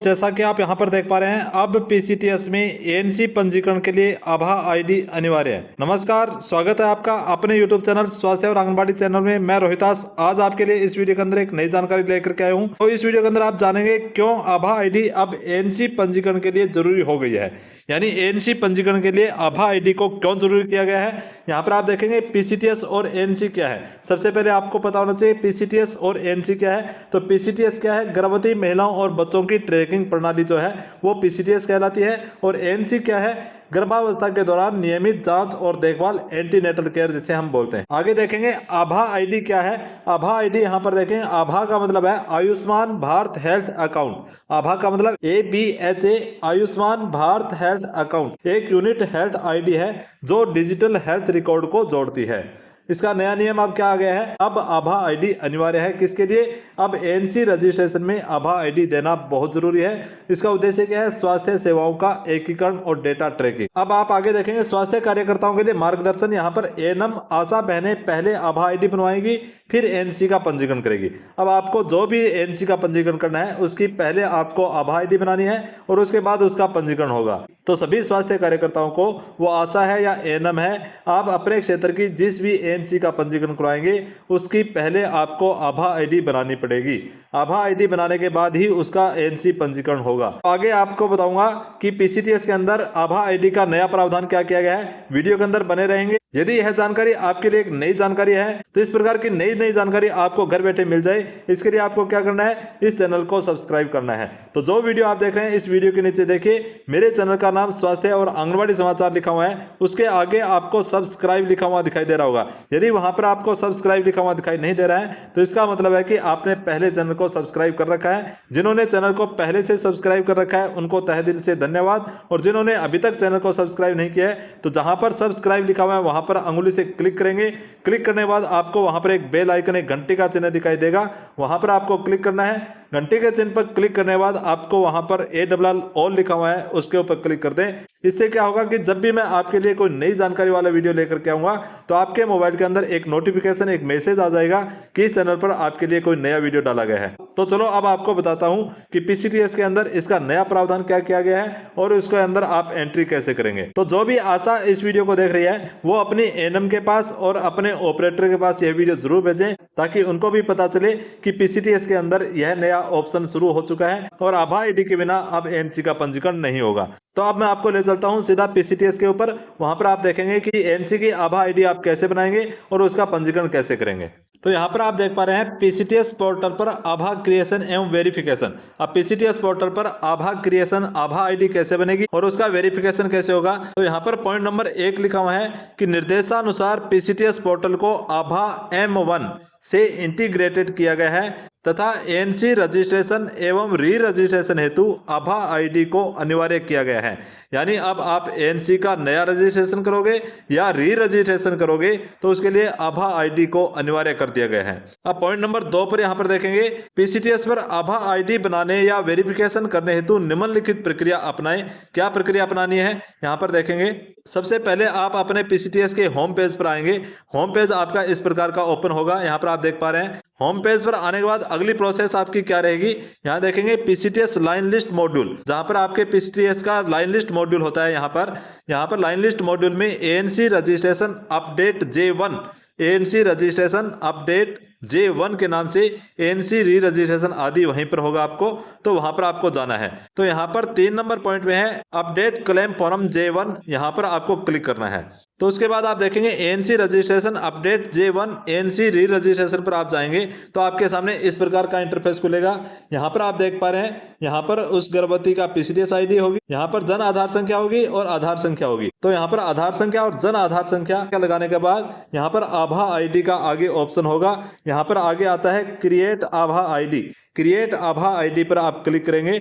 जैसा कि आप यहाँ पर देख पा रहे हैं, अब पीसीटीएस में एएनसी पंजीकरण के लिए आभा आईडी अनिवार्य है। नमस्कार, स्वागत है आपका अपने यूट्यूब चैनल स्वास्थ्य और आंगनबाड़ी चैनल में। मैं रोहितास आज आपके लिए इस वीडियो के अंदर एक नई जानकारी लेकर के आया हूँ। तो इस वीडियो के अंदर आप जानेंगे क्यों आभा आईडी अब एएनसी पंजीकरण के लिए जरूरी हो गई है, यानी एएनसी पंजीकरण के लिए आभा आईडी को क्यों जरूरी किया गया है। यहाँ पर आप देखेंगे पीसीटीएस और एएनसी क्या है। सबसे पहले आपको पता होना चाहिए पीसीटीएस और एएनसी क्या है। तो पीसीटीएस क्या है, गर्भवती महिलाओं और बच्चों की ट्रैकिंग प्रणाली जो है वो पीसीटीएस कहलाती है। और एएनसी क्या है, गर्भावस्था के दौरान नियमित जांच और देखभाल, एंटीनेटल केयर जिसे हम बोलते हैं। आगे देखेंगे आभा आईडी क्या है। आभा आईडी यहाँ पर देखें, आभा का मतलब है आयुष्मान भारत हेल्थ अकाउंट। आभा का मतलब ABHA, Ayushman Bharat health account एक यूनिट हेल्थ आईडी है जो डिजिटल हेल्थ रिकॉर्ड को जोड़ती है। इसका नया नियम अब क्या आ गया है, अब आभा आईडी अनिवार्य है। किसके लिए, अब एएनसी रजिस्ट्रेशन में आभा आईडी देना बहुत जरूरी है। इसका उद्देश्य क्या है, स्वास्थ्य सेवाओं का एकीकरण और डेटा ट्रैकिंग। अब आप आगे देखेंगे स्वास्थ्य कार्यकर्ताओं के लिए मार्गदर्शन। यहाँ पर एएनएम आशा बहनें पहले आभा आईडी बनवाएंगी, फिर एएनसी का पंजीकरण करेगी। अब आपको जो भी एएनसी का पंजीकरण करना है उसकी पहले आपको आभा आईडी बनानी है और उसके बाद उसका पंजीकरण होगा। तो सभी स्वास्थ्य कार्यकर्ताओं को, वो आशा है या एएनएम है, आप अपने क्षेत्र की जिस भी एएनसी का पंजीकरण करवाएंगे उसकी पहले आपको आभा आईडी बनानी पड़ेगी। आभा आईडी बनाने के बाद ही उसका एएनसी पंजीकरण होगा। आगे आपको बताऊंगा कि पीसीटीएस के अंदर आभा आईडी का नया प्रावधान क्या किया गया है। वीडियो के अंदर बने रहेंगे। यदि यह जानकारी आपके लिए एक नई जानकारी है तो इस प्रकार की नई जानकारी आपको घर बैठे मिल जाए, इसके लिए आपको क्या करना है, इस चैनल को सब्सक्राइब करना है। तो जो वीडियो आप देख रहे हैं इस वीडियो के नीचे देखिए, मेरे चैनल का नाम स्वास्थ्य और आंगनबाड़ी समाचार लिखा हुआ है, उसके आगे आपको सब्सक्राइब लिखा हुआ दिखाई दे रहा होगा। यदि वहां पर आपको सब्सक्राइब लिखा हुआ दिखाई नहीं दे रहा है तो इसका मतलब है कि आपने पहले चैनल को सब्सक्राइब कर रखा है। जिन्होंने चैनल को पहले से सब्सक्राइब कर रखा है उनको तहे दिल से धन्यवाद, और जिन्होंने अभी तक चैनल को सब्सक्राइब नहीं किया है तो जहां पर सब्सक्राइब लिखा हुआ है वहां पर अंगुली से क्लिक करेंगे। क्लिक करने के बाद आपको वहां पर एक बेल आइकन, एक घंटे का चिन्ह दिखाई देगा, वहां पर आपको क्लिक करना है। घंटे के चिन्ह पर क्लिक करने के बाद आपको वहां पर ALL ऑल लिखा हुआ है, उसके ऊपर क्लिक कर दें। इससे क्या होगा कि जब भी मैं आपके लिए कोई नई जानकारी वाला वीडियो लेकर के आऊंगा तो आपके मोबाइल के अंदर एक नोटिफिकेशन, एक मैसेज आ जाएगा कि इस चैनल पर आपके लिए कोई नया वीडियो डाला गया है। तो चलो अब आपको बताता हूं कि पीसीटीएस के अंदर इसका नया प्रावधान क्या किया गया है और उसके अंदर आप एंट्री कैसे करेंगे। तो जो भी आशा इस वीडियो को देख रही है वो अपनी एएनएम के पास और अपने ऑपरेटर के पास यह वीडियो जरूर भेजें, ताकि उनको भी पता चले कि पीसीटीएस के अंदर यह नया ऑप्शन शुरू हो चुका है और आभा आईडी के बिना अब एएनसी का पंजीकरण नहीं होगा। तो अब मैं आपको ले चलता हूं सीधा पीसीटीएस के ऊपर। वहां पर आप देखेंगे कि एएनसी की आभा आईडी आप कैसे बनाएंगे और उसका पंजीकरण कैसे करेंगे। तो यहाँ पर आप देख पा रहे हैं पीसीटीएस पोर्टल पर आभा क्रिएशन एवं वेरिफिकेशन। अब पीसीटीएस पोर्टल पर आभा क्रिएशन, आभा आईडी कैसे बनेगी और उसका वेरिफिकेशन कैसे होगा। तो यहाँ पर पॉइंट नंबर 1 लिखा हुआ है कि निर्देशानुसार पीसीटीएस पोर्टल को आभा M1 से इंटीग्रेटेड किया गया है तथा एएनसी रजिस्ट्रेशन एवं री रजिस्ट्रेशन हेतु आभा आईडी को अनिवार्य किया गया है। यानी अब आप एएनसी का नया रजिस्ट्रेशन करोगे या री रजिस्ट्रेशन करोगे तो उसके लिए आभा आईडी को अनिवार्य कर दिया गया है। अब पॉइंट नंबर 2 पर यहाँ पर देखेंगे, पीसीटीएस पर आभा आईडी बनाने या वेरिफिकेशन करने हेतु निम्नलिखित प्रक्रिया अपनाएं। क्या प्रक्रिया अपनानी है, यहाँ पर देखेंगे। सबसे पहले आप अपने पीसीटीएस के होम पेज पर आएंगे। होम पेज आपका इस प्रकार का ओपन होगा, यहाँ पर आप देख पा रहे हैं। होम पेज पर आने के बाद अगली प्रोसेस आपकी क्या रहेगी, यहाँ देखेंगे पीसीटीएस लाइन लिस्ट मॉड्यूल, जहां पर आपके पीसीटीएस का लाइन लिस्ट मॉड्यूल होता है। यहाँ पर लाइन लिस्ट मॉड्यूल में ANC registration update J1, ANC registration update J1 के नाम से एएनसी री रजिस्ट्रेशन आदि वहीं पर होगा आपको, तो वहां पर आपको जाना है। तो यहाँ पर 3 नंबर पॉइंट में है अपडेट क्लेम फॉर्म J1, यहाँ पर आपको क्लिक करना है। तो उसके बाद आप देखेंगे ANC registration update J1 ANC री रजिस्ट्रेशन पर आप जाएंगे तो आपके सामने इस प्रकार का इंटरफेस खुलेगा। यहाँ पर आप देख पा रहे हैं, यहाँ पर उस गर्भवती का पीसीटीएस आईडी होगी, यहाँ पर जन आधार संख्या होगी और आधार संख्या होगी। तो यहाँ पर आधार संख्या और जन आधार संख्या लगाने के बाद यहाँ पर आभा आईडी का आगे ऑप्शन होगा। यहाँ पर आगे आता है क्रिएट आभा आईडी। क्रिएट आभा आईडी पर आप क्लिक करेंगे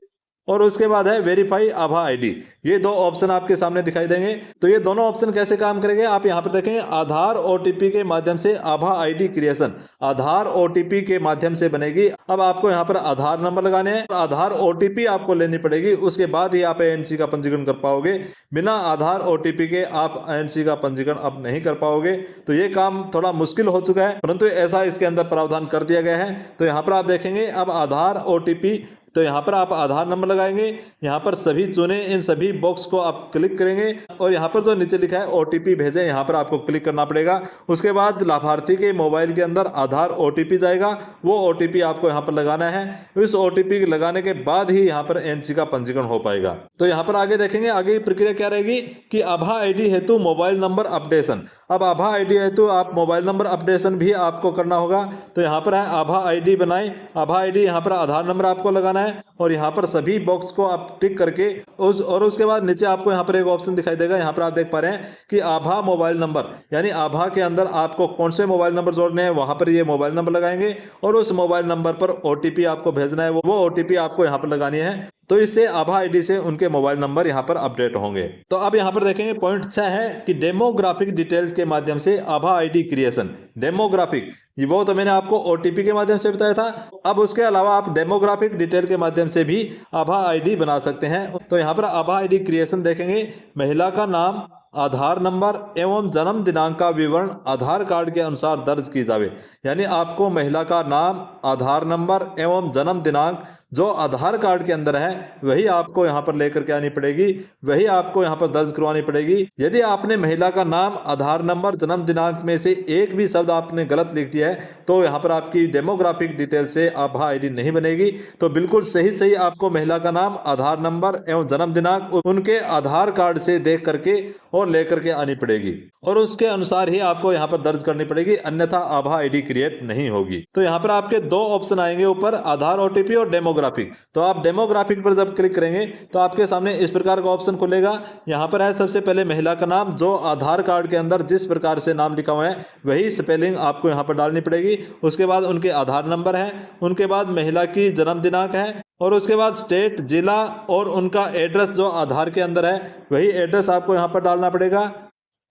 और उसके बाद है वेरीफाई आभा आईडी। ये 2 ऑप्शन आपके सामने दिखाई देंगे। तो ये दोनों ऑप्शन कैसे काम करेंगे आप यहाँ पर देखेंगे। आधार ओटीपी के माध्यम से आभा आईडी क्रिएशन, आधार ओटीपी के माध्यम से बनेगी। अब आपको यहाँ पर आधार नंबर लगाने हैं, आधार ओटीपी आपको लेनी पड़ेगी, उसके बाद ही आप एएनसी का पंजीकरण कर पाओगे। बिना आधार ओटीपी के आप एएनसी का पंजीकरण अब नहीं कर पाओगे। तो ये काम थोड़ा मुश्किल हो चुका है, परंतु ऐसा इसके अंदर प्रावधान कर दिया गया है। तो यहाँ पर आप देखेंगे अब आधार ओटीपी तो यहाँ पर आप आधार नंबर लगाएंगे, यहाँ पर सभी चुने, इन सभी बॉक्स को आप क्लिक करेंगे और यहाँ पर जो नीचे लिखा है ओटीपी भेजें, यहाँ पर आपको क्लिक करना पड़ेगा। उसके बाद लाभार्थी के मोबाइल के अंदर आधार ओटीपी जाएगा, वो ओटीपी आपको यहाँ पर लगाना है। इस ओटीपी लगाने के बाद ही यहाँ पर एनसी का पंजीकरण हो पाएगा। तो यहाँ पर आगे देखेंगे आगे की प्रक्रिया क्या रहेगी कि आभा आईडी हेतु मोबाइल नंबर अपडेशन। अब आभा आईडी हेतु आप मोबाइल नंबर अपडेशन भी आपको करना होगा। तो यहाँ पर है आभा आईडी बनाएं, आभा आईडी यहाँ पर आधार नंबर आपको लगाना है और यहाँ पर सभी बॉक्स को आप टिक करके उसके बाद नीचे आपको यहाँ पर एक ऑप्शन दिखाई देगा। यहाँ पर आप देख पा रहे हैं कि आभा मोबाइल नंबर, यानी आभा के अंदर आपको कौन से मोबाइल नंबर जोड़ने हैं, वहां पर ये मोबाइल नंबर लगाएंगे और उस मोबाइल नंबर पर ओटीपी आपको भेजना है, वो ओटीपी आपको यहाँ पर लगानी है। तो इससे आभा आईडी से उनके मोबाइल नंबर यहाँ पर अपडेट होंगे। तो अब यहाँ पर देखेंगे पॉइंट 6 है कि डेमोग्राफिक डिटेल्स के माध्यम से आभा आईडी क्रिएशन। डेमोग्राफिक वो तो मैंने आपको ओटीपी के माध्यम से बताया था, अब उसके अलावा आप डेमोग्राफिक डिटेल के माध्यम से भी आभा आईडी बना सकते हैं। तो यहाँ पर आभा आईडी क्रिएशन देखेंगे, महिला का नाम, आधार नंबर एवं जन्म दिनांक का विवरण आधार कार्ड के अनुसार दर्ज की जावे। यानी आपको महिला का नाम, आधार नंबर एवं जन्म दिनांक जो आधार कार्ड के अंदर है वही आपको यहाँ पर लेकर के आनी पड़ेगी, वही आपको यहाँ पर दर्ज करवानी पड़ेगी। यदि आपने महिला का नाम, आधार नंबर, जन्म दिनांक में से एक भी शब्द आपने गलत लिख दिया है तो यहाँ पर आपकी डेमोग्राफिक डिटेल से आभा आईडी नहीं बनेगी। तो बिल्कुल सही सही आपको महिला का नाम, आधार नंबर एवं जन्म दिनांक उनके आधार कार्ड से देख करके और लेकर के आनी पड़ेगी और उसके अनुसार ही आपको यहाँ पर दर्ज करनी पड़ेगी, अन्यथा आभा आईडी क्रिएट नहीं होगी। तो यहाँ पर आपके दो ऑप्शन आएंगे ऊपर, आधार ओटीपी और डेमोग्राफिक। तो आप डेमोग्राफिक पर जब क्लिक करेंगे तो आपके सामने इस प्रकार का ऑप्शन खुलेगा। यहाँ पर है सबसे पहले महिला का नाम, जो आधार कार्ड के अंदर जिस प्रकार से नाम लिखा हुआ है वही स्पेलिंग आपको यहाँ पर डालनी पड़ेगी। उसके बाद उनके आधार नंबर है, उनके बाद महिला की जन्म दिनांक है और उसके बाद स्टेट, जिला और उनका एड्रेस जो आधार के अंदर है वही एड्रेस आपको यहाँ पर डालना पड़ेगा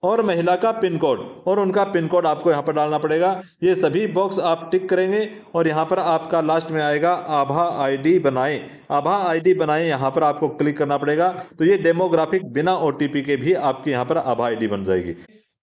और महिला का पिन कोड और उनका पिन कोड आपको यहाँ पर डालना पड़ेगा। ये सभी बॉक्स आप टिक करेंगे और यहाँ पर आपका लास्ट में आएगा आभा आईडी बनाएं। आभा आईडी बनाएं यहाँ पर आपको क्लिक करना पड़ेगा। तो ये डेमोग्राफिक बिना ओटीपी के भी आपकी यहाँ पर आभा आईडी बन जाएगी।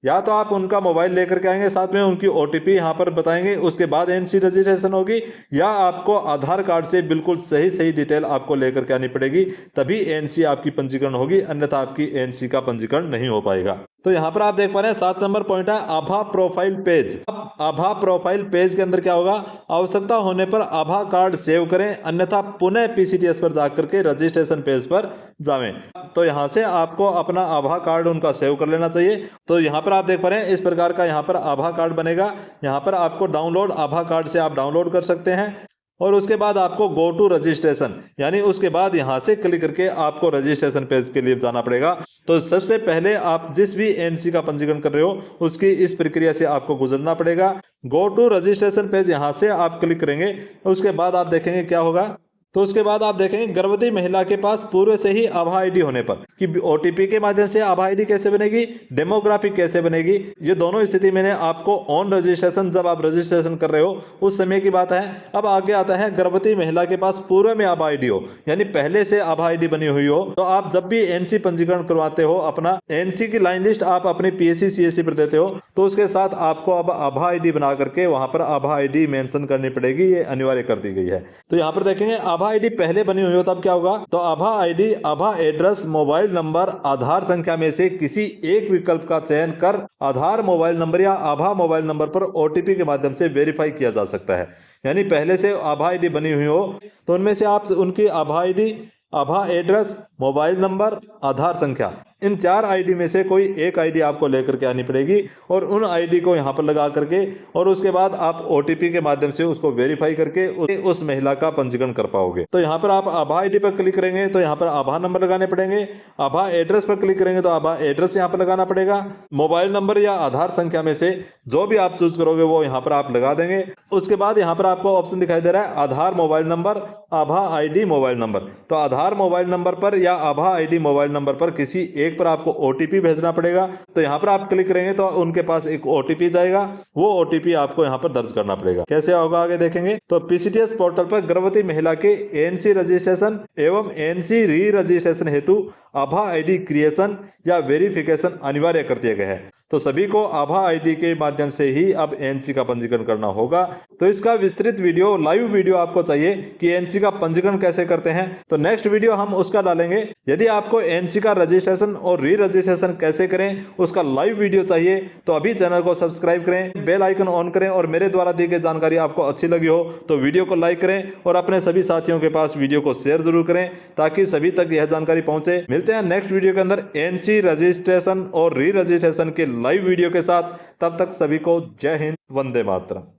या तो आप उनका मोबाइल लेकर के आएंगे, साथ में उनकी ओटीपी यहाँ पर बताएंगे, उसके बाद एनसी रजिस्ट्रेशन होगी, या आपको आधार कार्ड से बिल्कुल सही सही डिटेल आपको लेकर के आनी पड़ेगी, तभी एनसी आपकी पंजीकरण होगी, अन्यथा आपकी एनसी का पंजीकरण नहीं हो पाएगा। तो यहाँ पर आप देख पा रहे हैं 7 नंबर पॉइंट है आभा प्रोफाइल पेज। आभा प्रोफाइल पेज के अंदर क्या होगा, आवश्यकता होने पर आभा कार्ड सेव करें, अन्यथा पुनः पीसीटीएस पर जाकर के रजिस्ट्रेशन पेज पर जावें। तो यहाँ से आपको अपना आभा कार्ड उनका सेव कर लेना चाहिए। तो यहाँ पर आप देख पा रहे हैं इस प्रकार का यहाँ पर आभा कार्ड बनेगा। यहाँ पर आपको डाउनलोड आभा कार्ड से आप डाउनलोड कर सकते हैं और उसके बाद आपको गो टू रजिस्ट्रेशन, यानी उसके बाद यहाँ से क्लिक करके आपको रजिस्ट्रेशन पेज के लिए जाना पड़ेगा। तो सबसे पहले आप जिस भी एनसी का पंजीकरण कर रहे हो उसकी इस प्रक्रिया से आपको गुजरना पड़ेगा। गो टू रजिस्ट्रेशन पेज यहाँ से आप क्लिक करेंगे, उसके बाद आप देखेंगे क्या होगा। तो उसके बाद आप देखेंगे गर्भवती महिला के पास पूर्व से ही आभा आईडी होने पर कि ओटीपी के माध्यम से आभा आईडी कैसे बनेगी, डेमोग्राफिक कैसे बनेगी, ये दोनों स्थिति मैंने आपको ऑन रजिस्ट्रेशन जब आप रजिस्ट्रेशन कर रहे हो उस समय की बात है। अब आगे आता है गर्भवती महिला के पास पूर्व में आभा आईडी हो, यानी पहले से आभा आईडी बनी हुई हो। तो आप जब भी एनसी पंजीकरण करवाते हो, अपना एनसी की लाइन लिस्ट आप अपनी पीएससी सीएससी पर देते हो, तो उसके साथ आपको अब आभा आईडी बना करके वहां पर आभा आईडी मेंशन करनी पड़ेगी, ये अनिवार्य कर दी गई है। तो यहाँ पर देखेंगे आभा आईडी पहले बनी हुई हो तब क्या होगा, तो आभा आईडी, आभा एड्रेस, मोबाइल नंबर, आधार संख्या में से किसी एक विकल्प का चयन कर आधार मोबाइल नंबर या आभा मोबाइल नंबर पर ओटीपी के माध्यम से वेरीफाई किया जा सकता है। यानी पहले से आभा आईडी बनी हुई हो तो उनमें से आप उनकी आभा आईडी, आभा एड्रेस, मोबाइल नंबर, आधार संख्या, इन 4 आईडी में से कोई एक आईडी आपको लेकर के आनी पड़ेगी और उन आईडी को यहाँ पर लगा करके और उसके बाद आप ओटीपी के माध्यम से उसको वेरीफाई करके उस महिला का पंजीकरण कर पाओगे। तो यहाँ पर आप आभा आईडी पर क्लिक करेंगे तो यहाँ पर आभा नंबर लगाने पड़ेंगे, आभा एड्रेस पर क्लिक करेंगे तो आभा एड्रेस यहाँ पर लगाना पड़ेगा, मोबाइल नंबर या आधार संख्या में से जो भी आप चूज करोगे वो यहाँ पर आप लगा देंगे। उसके बाद यहाँ पर आपको ऑप्शन दिखाई दे रहा है आधार मोबाइल नंबर, आभा आईडी मोबाइल नंबर। तो आधार मोबाइल नंबर पर या आभा आईडी मोबाइल नंबर पर किसी एक पर आपको ओटीपी भेजना पड़ेगा। तो यहाँ पर आप क्लिक करेंगे तो उनके पास एक ओटीपी जाएगा, वो ओटीपी आपको यहाँ पर दर्ज करना पड़ेगा। कैसे होगा आगे देखेंगे। तो पीसीटीएस पोर्टल पर गर्भवती महिला के एनसी रजिस्ट्रेशन एवं एनसी री रजिस्ट्रेशन हेतु आभा आईडी क्रिएशन या वेरिफिकेशन अनिवार्य कर दिया गया है। तो सभी को आभा आईडी के माध्यम से ही अब एएनसी का पंजीकरण करना होगा। तो इसका विस्तृत वीडियो, लाइव वीडियो आपको चाहिए कि एएनसी का पंजीकरण कैसे करते हैं, तो नेक्स्ट वीडियो हम उसका डालेंगे। यदि आपको एएनसी का रजिस्ट्रेशन और री रजिस्ट्रेशन कैसे करें उसका लाइव वीडियो चाहिए तो अभी चैनल को सब्सक्राइब करें, बेल आइकन ऑन करें और मेरे द्वारा दी गई जानकारी आपको अच्छी लगी हो तो वीडियो को लाइक करें और अपने सभी साथियों के पास वीडियो को शेयर जरूर करें ताकि सभी तक यह जानकारी पहुंचे। मिलते हैं नेक्स्ट वीडियो के अंदर एएनसी रजिस्ट्रेशन और री रजिस्ट्रेशन के लाइव वीडियो के साथ। तब तक सभी को जय हिंद, वंदे मातरम।